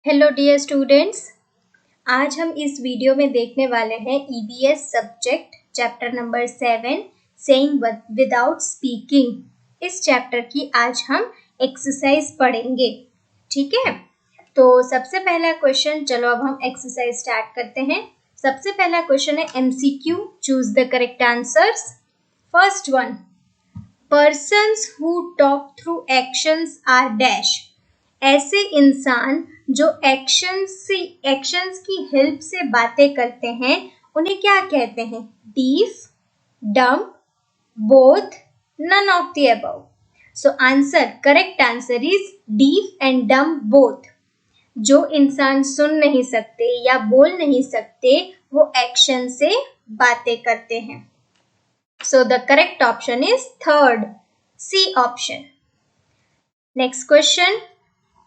Hello dear students, आज हम इस वीडियो में देखने वाले हैं EVS subject chapter number 7 saying without speaking. इस चैप्टर की आज हम एक्सरसाइज पढ़ेंगे। ठीक है, तो सबसे पहला क्वेश्चन, चलो अब हम एक्सरसाइज स्टार्ट करते हैं। सबसे पहला क्वेश्चन है MCQ, choose the correct answers. First one, persons who talk through actions are dash. ऐसे इंसान जो एक्शंस की हेल्प से बातें करते हैं उन्हें क्या कहते हैं? Deaf, dumb, both, none of the above. So answer, correct answer is deaf and dumb both. जो इंसान सुन नहीं सकते या बोल नहीं सकते वो एक्शन से बातें करते हैं। So the correct option is third, C option. Next question,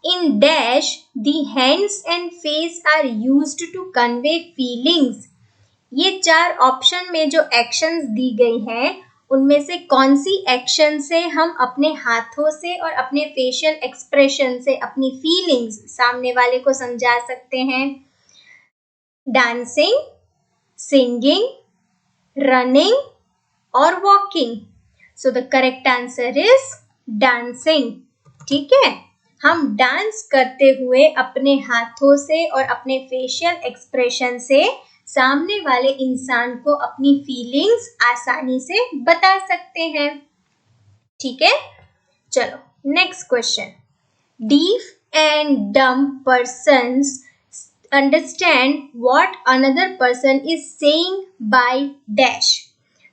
in dash the hands and face are used to convey feelings। ये चार ऑप्शन में जो एक्शंस दी गई हैं उनमें से कौन सी एक्शन से हम अपने हाथों से और अपने फेशियल एक्सप्रेशन से अपनी फीलिंग्स सामने वाले को समझा सकते हैं? डांसिंग, सिंगिंग, रनिंग और walking. So the correct answer is dancing. ठीक है, हम डांस करते हुए अपने हाथों से और अपने फेशियल एक्सप्रेशन से सामने वाले इंसान को अपनी फीलिंग्स आसानी से बता सकते हैं। ठीक है, चलो next question, deaf and dumb persons understand what another person is saying by dash.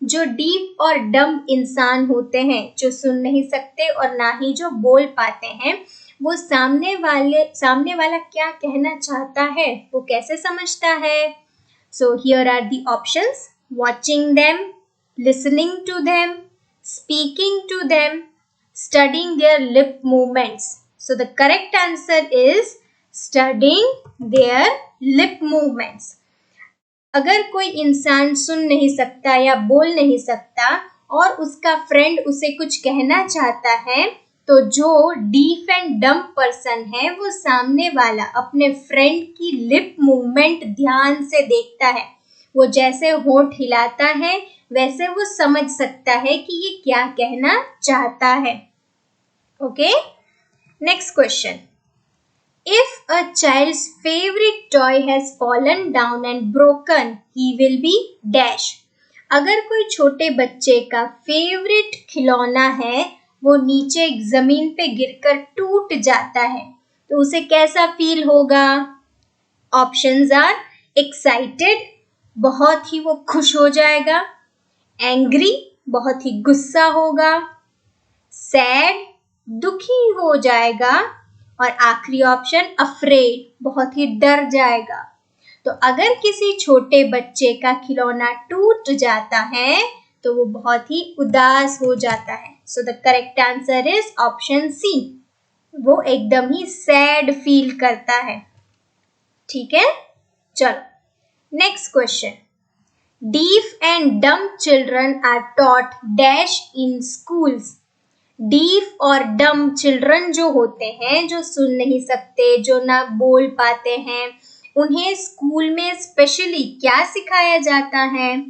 जो डीफ और डम्ब इंसान होते हैं, जो सुन नहीं सकते और ना ही जो बोल पाते हैं, वो सामने वाला क्या कहना चाहता है वो कैसे समझता है? So here are the options, watching them, listening to them, speaking to them, studying their lip movements. So the correct answer is studying their lip movements. अगर कोई इंसान सुन नहीं सकता या बोल नहीं सकता और उसका फ्रेंड उसे कुछ कहना चाहता है, तो जो डीफ एंड डम्ब पर्सन है वो सामने वाला अपने फ्रेंड की लिप मूवमेंट ध्यान से देखता है। वो जैसे होंठ हिलाता है वैसे वो समझ सकता है कि ये क्या कहना चाहता है। Okay, next question, if a child's favorite toy has fallen down and broken, he will be dash। अगर कोई छोटे बच्चे का फेवरेट खिलौना है वो नीचे जमीन पे गिरकर टूट जाता है तो उसे कैसा फील होगा? ऑप्शंस आर, एक्साइटेड, बहुत ही वो खुश हो जाएगा, एंग्री, बहुत ही गुस्सा होगा, सैड, दुखी हो जाएगा, और आखिरी ऑप्शन अफ्रेड, बहुत ही डर जाएगा। तो अगर किसी छोटे बच्चे का खिलौना टूट जाता है तो वो बहुत ही उदास हो जाता है। So the correct answer is option C, वो एकदम ही सैड फील करता है। ठीक है, चलो next question, deaf and dumb children are taught dash in schools. Deaf और डम्ब चिल्ड्रन जो होते हैं, जो सुन नहीं सकते, जो ना बोल पाते हैं, उन्हें स्कूल में स्पेशली क्या सिखाया जाता है?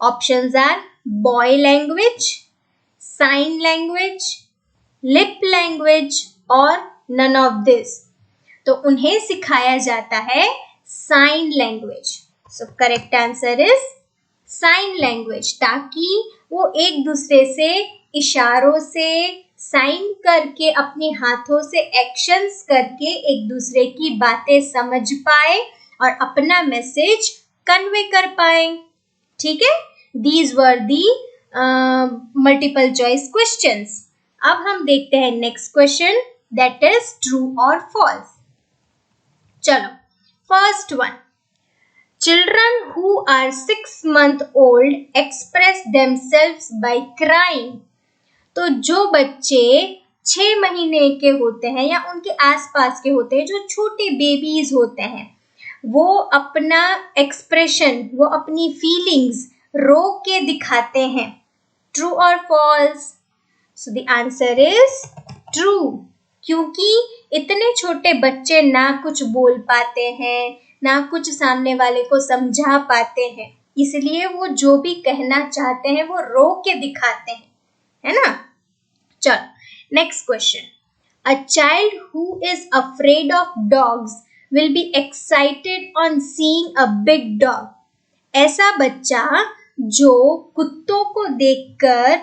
Options are, body language, sign language, lip language और नन ऑफ दिस। तो उन्हें सिखाया जाता है sign language. So correct answer is sign language, ताकि वो एक दूसरे से इशारों से, साइन करके, अपने हाथों से एक्शंस करके एक दूसरे की बातें समझ पाए और अपना मैसेज कन्वे कर पाए। ठीक है, these were the multiple choice questions. अब हम देखते हैं next question, that is true और फॉल्स। चलो, first one, children who are 6 months old express themselves by crying। तो जो बच्चे 6 महीने के होते हैं या उनके आसपास के होते हैं, जो छोटे बेबीज होते हैं, वो अपना एक्सप्रेशन, वो अपनी फीलिंग्स रो के दिखाते हैं। ट्रू और false? So the answer is true, क्योंकि इतने छोटे बच्चे ना कुछ बोल पाते हैं, ना कुछ सामने वाले को समझा पाते हैं, इसलिए वो जो भी कहना चाहते हैं वो रो के दिखाते हैं, है ना। चलो next question. A child who is afraid of dogs will be excited on seeing a big dog. ऐसा बच्चा जो कुत्तों को देखकर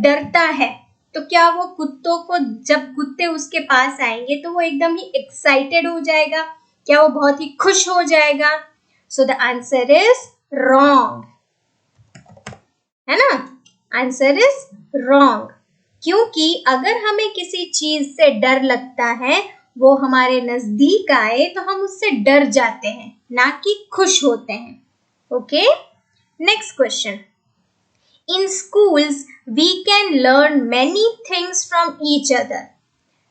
डरता है, तो क्या वो कुत्तों को, जब कुत्ते उसके पास आएंगे तो वो एकदम ही एक्साइटेड हो जाएगा, क्या वो बहुत ही खुश हो जाएगा? सो द आंसर इज रॉन्ग, है ना। आंसर इज रॉन्ग, क्योंकि अगर हमें किसी चीज से डर लगता है, वो हमारे नजदीक आए तो हम उससे डर जाते हैं, ना कि खुश होते हैं। Okay, next question. In schools, we can learn many things from each other.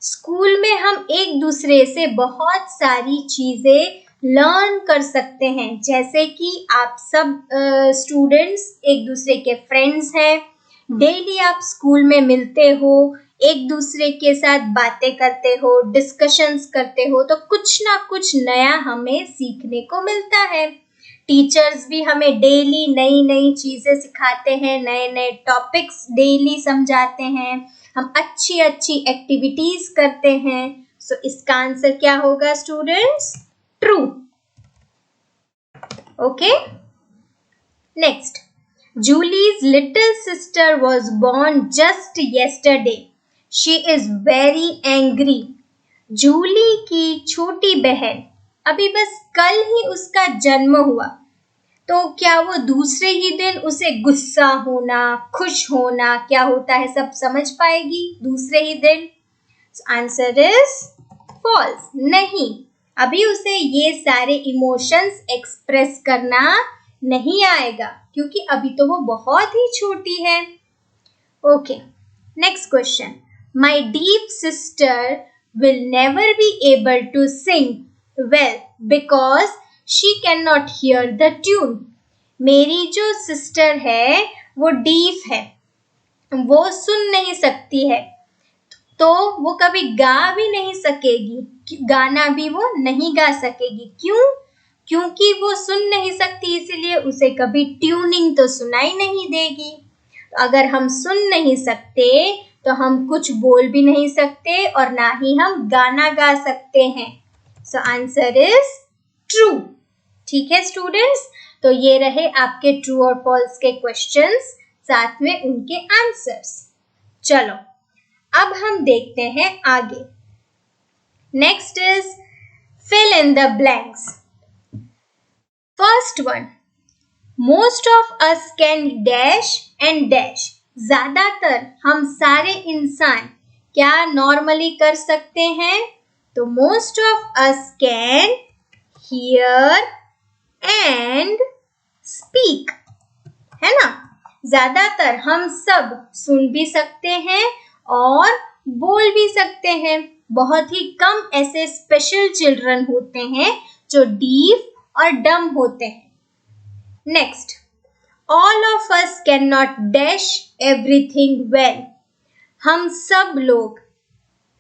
School में हम एक दूसरे से बहुत सारी चीजें लर्न कर सकते हैं, जैसे कि आप सब स्टूडेंट्स एक दूसरे के फ्रेंड्स हैं, डेली आप स्कूल में मिलते हो, एक दूसरे के साथ बातें करते हो, डिस्कशंस करते हो, तो कुछ ना कुछ नया हमें सीखने को मिलता है। टीचर्स भी हमें डेली नई नई चीजें सिखाते हैं, नए नए टॉपिक्स डेली समझाते हैं, हम अच्छी अच्छी एक्टिविटीज करते हैं। सो इसका आंसर क्या होगा students? True. Okay, next. Julie's little sister was born just yesterday. She is very angry. Julie की छोटी बहन, अभी बस कल ही उसका जन्म हुआ, तो क्या वो दूसरे ही दिन उसे गुस्सा होना, खुश होना क्या होता है सब समझ पाएगी दूसरे ही दिन? Answer is false. नहीं, अभी उसे ये सारे इमोशंस एक्सप्रेस करना नहीं आएगा, क्योंकि अभी तो वो बहुत ही छोटी है। Okay, next question. My deep sister will never be able to sing well because she cannot hear the tune. मेरी जो सिस्टर है वो डीफ है, वो सुन नहीं सकती है, तो वो कभी गा भी नहीं सकेगी, गाना भी वो नहीं गा सकेगी। क्यों? क्योंकि वो सुन नहीं सकती, इसीलिए उसे कभी ट्यूनिंग तो सुनाई नहीं देगी। अगर हम सुन नहीं सकते तो हम कुछ बोल भी नहीं सकते और ना ही हम गाना गा सकते हैं। So answer is true. ठीक है स्टूडेंट्स, तो ये रहे आपके ट्रू और फॉल्स के क्वेश्चंस, साथ में उनके आंसर्स। चलो अब हम देखते हैं आगे। Next is fill in the blanks. First one, most of us can dash and dash. ज्यादातर हम सारे इंसान क्या नॉर्मली कर सकते हैं? तो most of us can hear and speak, है ना। ज्यादातर हम सब सुन भी सकते हैं और बोल भी सकते हैं। बहुत ही कम ऐसे स्पेशल चिल्ड्रन होते हैं जो डीफ और डम होते हैं। Next, all of us cannot dash everything well. हम सब लोग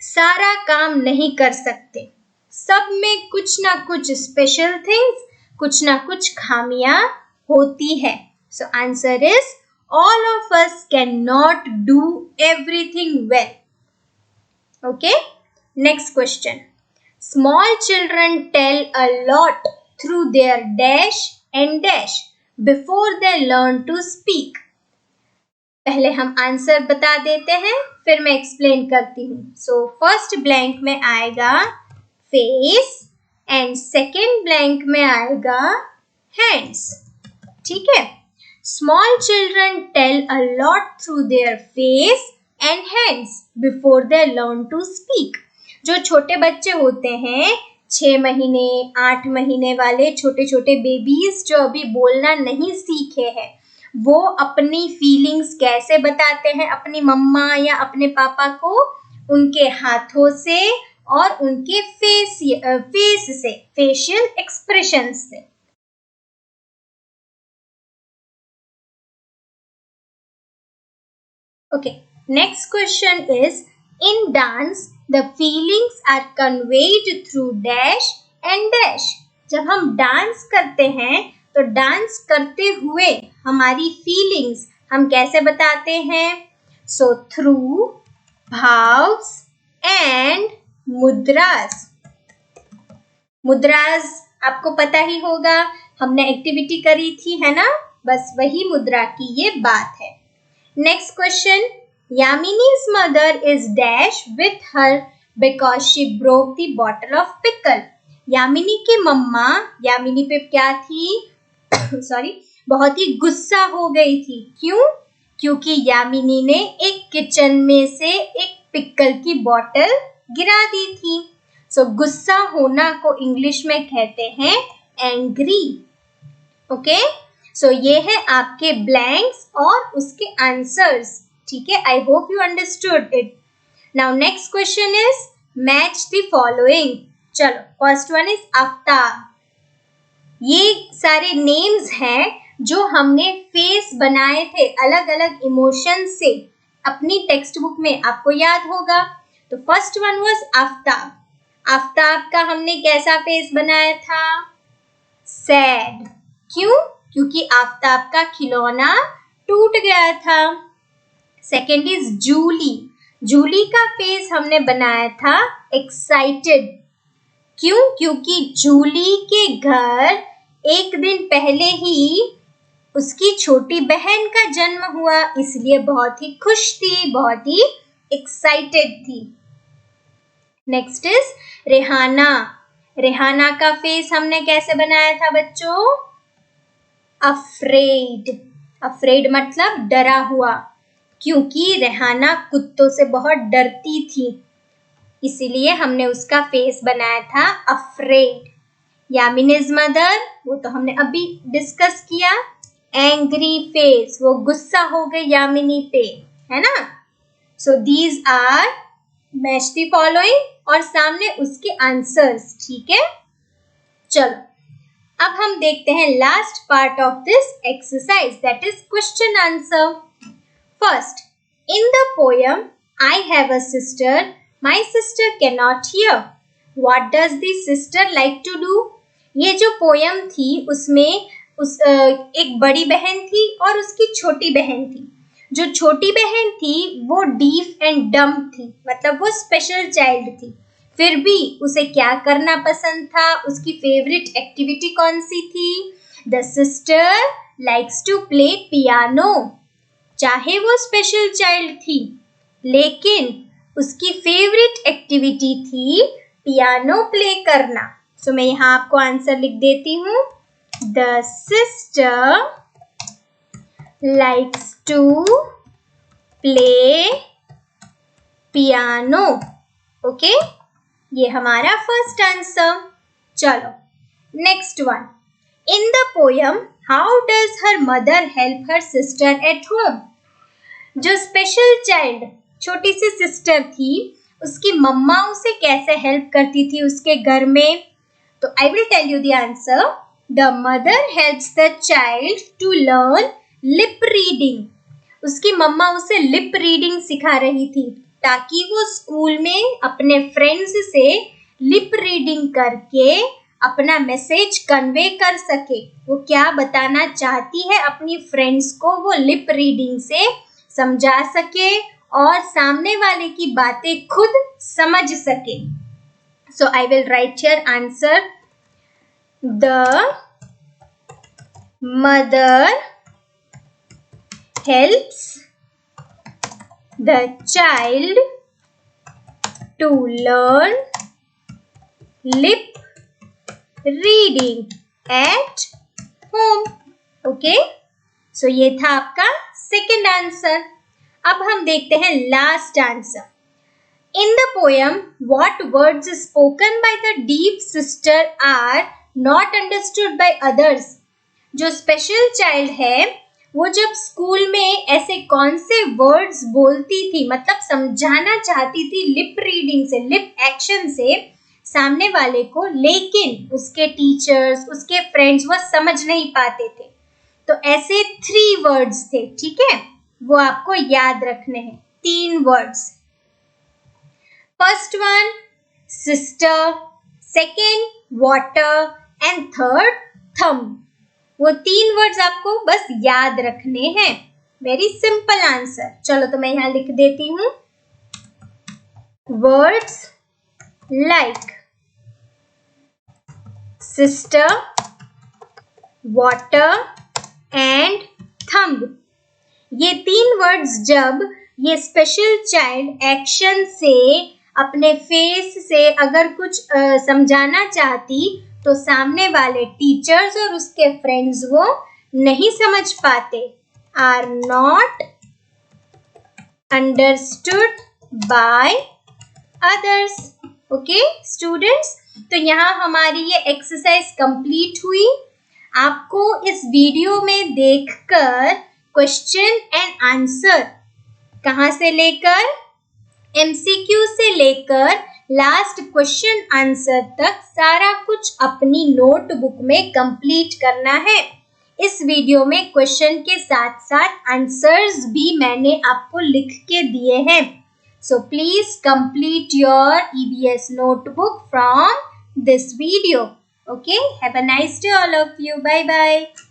सारा काम नहीं कर सकते, सब में कुछ ना कुछ स्पेशल थिंग्स, कुछ ना कुछ खामियां होती है। So answer is all of us cannot do everything well. Okay, next question. Small children tell a lot through their dash and dash before they learn to speak. पहले हम आंसर बता देते हैं, फिर मैं एक्सप्लेन करती हूँ। सो फर्स्ट ब्लैंक में आएगा फेस एंड सेकेंड ब्लैंक में आएगा हैंड्स। ठीक है, small children tell a lot through their face and hands before they learn to speak. जो छोटे बच्चे होते हैं, 6 महीने 8 महीने वाले छोटे छोटे बेबीज जो अभी बोलना नहीं सीखे हैं, वो अपनी फीलिंग्स कैसे बताते हैं अपनी मम्मा या अपने पापा को? उनके हाथों से और उनके फेस से, फेशियल एक्सप्रेशन से। Okay, next question is, in dance the feelings are conveyed through dash and dash. जब हम डांस करते हैं तो डांस करते हुए हमारी फीलिंग्स हम कैसे बताते हैं? So through भाव्स and मुद्रास. मुद्रास आपको पता ही होगा, हमने एक्टिविटी करी थी, है ना? बस वही मुद्रा की ये बात है. Next question. Yamini's mother is dash with her because she broke the bottle of pickle. Yamini की मम्मा यामिनी पे क्या थी? सॉरी, बहुत ही गुस्सा हो गई थी. क्यों? क्योंकि यामिनी ने एक किचन में से एक पिकल की बॉटल गिरा दी थी. सो गुस्सा होना को इंग्लिश में कहते हैं एंग्री. ओके, सो ये है आपके ब्लैंक्स और उसके आंसर्स. ठीक है, I hope you understood it. Now next question is match the following. चलो, फर्स्ट वन इज आफ्ताब. ये सारे नेम्स हैं जो हमने फेस बनाए थे अलग अलग इमोशन से अपनी टेक्स्ट बुक में, आपको याद होगा. तो first one was Aftab. Aftab का हमने कैसा फेस बनाया था? सैड. क्यों? क्योंकि आफ्ताब का खिलौना टूट गया था. Second is Jully. जूली का फेस हमने बनाया था एक्साइटेड. क्यों? क्योंकि जूली के घर एक दिन पहले ही उसकी छोटी बहन का जन्म हुआ, इसलिए बहुत ही खुश थी, बहुत ही एक्साइटेड थी. Next is Rehana. रेहाना का फेस हमने कैसे बनाया था बच्चों? अफ्रेड. अफ्रेड मतलब डरा हुआ, क्योंकि रेहाना कुत्तों से बहुत डरती थी, इसीलिए हमने उसका फेस बनाया था अफ्रेड. यामिनीज मदर, वो तो हमने अभी डिस्कस किया. एंग्री फेस, वो गुस्सा हो गई यामिनी पे, है ना? So these are match the following और सामने उसके आंसर्स. ठीक है, चलो अब हम देखते हैं last part of this exercise, that is question answer. First, in the poem I have a sister, my sister cannot hear. What does the sister like to do? ये जो पोयम थी उसमें एक बड़ी बहन थी और उसकी छोटी बहन थी. जो छोटी बहन थी वो डीफ एंड डम्ब थी, मतलब वो स्पेशल चाइल्ड थी. फिर भी उसे क्या करना पसंद था? उसकी फेवरेट एक्टिविटी कौन सी थी? The sister likes to play piano. चाहे वो स्पेशल चाइल्ड थी, लेकिन उसकी फेवरेट एक्टिविटी थी पियानो प्ले करना. सो मैं यहाँ आपको आंसर लिख देती हूँ. The sister likes to play piano. Okay, ये हमारा फर्स्ट आंसर. चलो next one. In the poem how does her mother help her sister at home. जो स्पेशल चाइल्ड छोटी सी सिस्टर थी, उसकी मम्मा उसे कैसे हेल्प करती थी उसके घर में? तो I will tell you the answer. The mother helps the child to learn lip reading. उसकी मम्मा उसे लिप रीडिंग सिखा रही थी ताकि वो स्कूल में अपने फ्रेंड्स से लिप रीडिंग करके अपना मैसेज कन्वे कर सके. वो क्या बताना चाहती है अपनी फ्रेंड्स को, वो लिप रीडिंग से समझा सके और सामने वाले की बातें खुद समझ सके. So I will write here answer. The mother helps the child to learn lip reading at home. Okay, so ये था आपका सेकेंड आंसर. अब हम देखते हैं last answer. In the poem what words spoken by the deaf sister are not understood by others. जो special child है वो जब स्कूल में ऐसे कौन से वर्ड्स बोलती थी, मतलब समझाना चाहती थी लिप रीडिंग से, लिप एक्शन से सामने वाले को, लेकिन उसके टीचर्स, उसके फ्रेंड्स वो समझ नहीं पाते थे. तो ऐसे 3 वर्ड्स थे. ठीक है, वो आपको याद रखने हैं. 3 words. First one sister, second water and third thumb. वो 3 वर्ड्स आपको बस याद रखने हैं। Very simple answer. चलो तो मैं यहाँ लिख देती हूँ। Words like sister, water and thumb. ये 3 वर्ड्स जब ये स्पेशल चाइल्ड एक्शन से अपने फेस से अगर कुछ समझाना चाहती तो सामने वाले टीचर्स और उसके फ्रेंड्स वो नहीं समझ पाते। Are not understood by others. Okay students, तो यहाँ हमारी ये एक्सरसाइज कंप्लीट हुई। आपको इस वीडियो में देखकर क्वेश्चन एंड आंसर कहाँ से लेकर MCQ से लेकर लास्ट क्वेश्चन आंसर तक सारा कुछ अपनी नोटबुक में कंप्लीट करना है। इस वीडियो में क्वेश्चन के साथ साथ आंसर्स भी मैंने आपको लिख के दिए हैं। So please complete your EVS notebook from this video. Okay, have a nice day all of you. Bye bye.